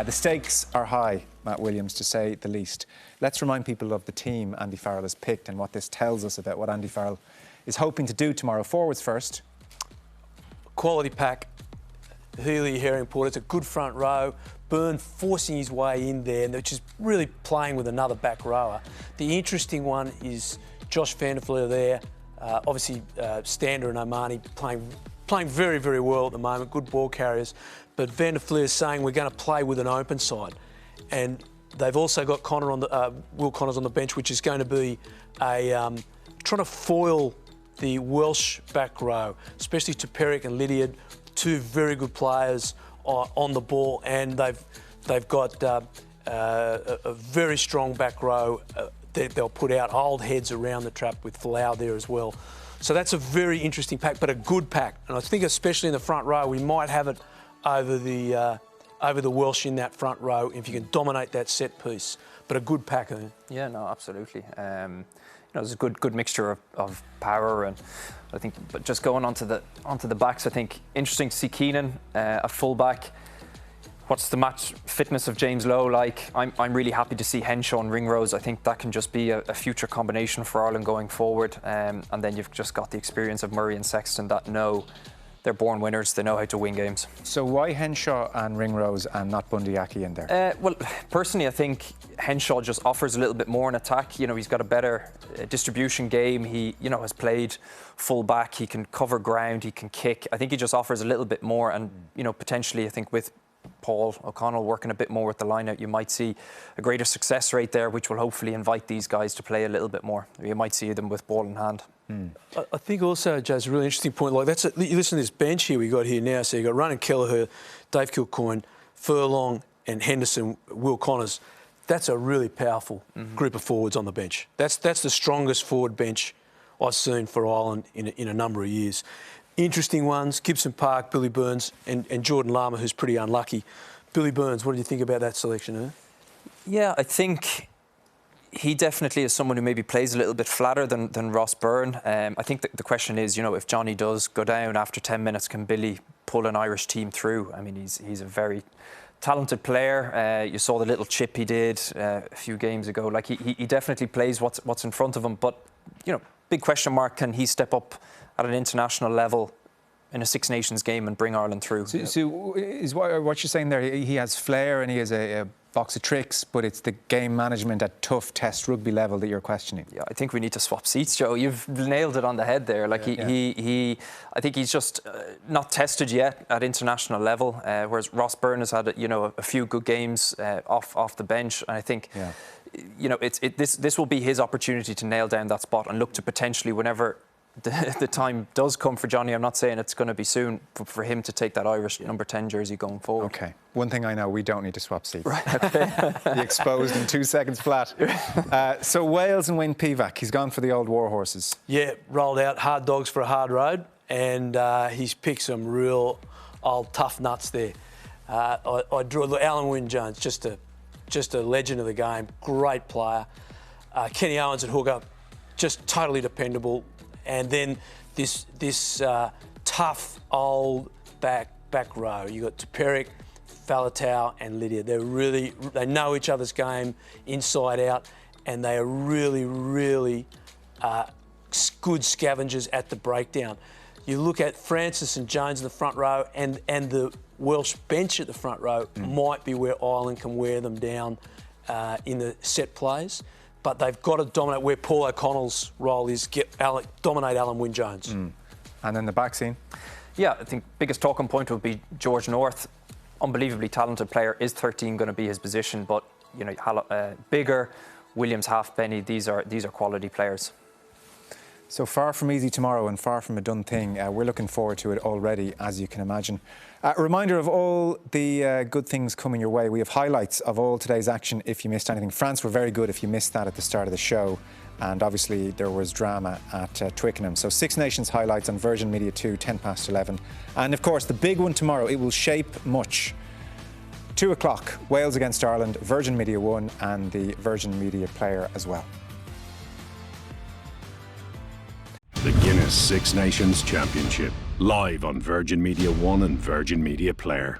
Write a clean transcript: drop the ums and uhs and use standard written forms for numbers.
The stakes are high, Matt Williams, to say the least. Let's remind people of the team Andy Farrell has picked and what this tells us about what Andy Farrell is hoping to do tomorrow. Forwards first. Quality pack. Healy, Herring, Porter. It's a good front row. Byrne forcing his way in there, which is really playing with another back rower. The interesting one is Josh Van der Fleer there. Obviously, Stander and Omani playing very, very well at the moment. Good ball carriers. But Van der Fleer is saying we're going to play with an open side. And they've also got Will Connors on the bench, which is going to be trying to foil the Welsh back row, especially Tuperic and Lydiard, two very good players on the ball, and they've got a very strong back row. They'll put out old heads around the trap with Folau there as well. So that's a very interesting pack, but a good pack. And I think especially in the front row, we might have it over the Welsh in that front row if you can dominate that set piece. But a good pack, I think. Yeah, no, absolutely. There's a good mixture of power, and I think. But just going onto the backs, I think interesting to see Keenan at full back. What's the match fitness of James Lowe like? I'm really happy to see Henshaw and Ringrose. I think that can just be a future combination for Ireland going forward. And then you've just got the experience of Murray and Sexton that know they're born winners. They know how to win games. So why Henshaw and Ringrose and not Bundyaki in there? Well, personally, I think Henshaw just offers a little bit more in attack. You know, he's got a better distribution game. He, has played full back. He can cover ground. He can kick. I think he just offers a little bit more. And, potentially, I think with Paul O'Connell working a bit more with the line-out, you might see a greater success rate there, which will hopefully invite these guys to play a little bit more. You might see them with ball in hand. I think also, Joe, it's a really interesting point. Like you listen to this bench here we got here now. So you got Ronan Kelleher, Dave Kilcoyne, Furlong, and Henderson, Will Connors. That's a really powerful group of forwards on the bench. That's the strongest forward bench I've seen for Ireland in a number of years. Interesting ones: Gibson Park, Billy Burns, and Jordan Lama, who's pretty unlucky. Billy Burns, what do you think about that selection? Yeah, I think he definitely is someone who maybe plays a little bit flatter than Ross Byrne. I think the question is, if Johnny does go down after 10 minutes, can Billy pull an Irish team through? I mean, he's a very talented player. You saw the little chip he did a few games ago. Like he definitely plays what's in front of him. But big question mark: can he step up at an international level in a Six Nations game and bring Ireland through? So is what you're saying there? He has flair and he has a box of tricks, but it's the game management at tough test rugby level that you're questioning. Yeah, I think we need to swap seats, Joe. You've nailed it on the head there. Like I think he's just not tested yet at international level. Whereas Ross Byrne has had a few good games off the bench, and I think this will be his opportunity to nail down that spot and look to potentially, whenever the time does come for Johnny, I'm not saying it's going to be soon, for him to take that Irish number 10 jersey going forward. OK. One thing I know, we don't need to swap seats. Right, OK. He exposed in 2 seconds flat. So Wales and Wayne Pivac, he's gone for the old war horses. Yeah, rolled out hard dogs for a hard road, and he's picked some real old tough nuts there. I drew Alan Wynne-Jones, just a legend of the game, great player. Kenny Owens at hooker, just totally dependable. And then this tough old back row. You got Tuperic, Faletau, and Lydia. They know each other's game inside out, and they are really, really good scavengers at the breakdown. You look at Francis and Jones in the front row, and the Welsh bench at the front row might be where Ireland can wear them down in the set plays. But they've got to dominate where Paul O'Connell's role is, dominate Alan Wynne-Jones. And then the back scene? Yeah, I think biggest talking point would be George North. Unbelievably talented player. Is 13 going to be his position? But, Bigger, Williams, Halfpenny, these are quality players. So far from easy tomorrow and far from a done thing. We're looking forward to it already, as you can imagine. A reminder of all the good things coming your way. We have highlights of all today's action if you missed anything. France were very good if you missed that at the start of the show. And obviously there was drama at Twickenham. So Six Nations highlights on Virgin Media 2, 11:10. And of course, the big one tomorrow, it will shape much. 2 o'clock, Wales against Ireland, Virgin Media 1 and the Virgin Media player as well. The Guinness Six Nations Championship, live on Virgin Media 1 and Virgin Media Player.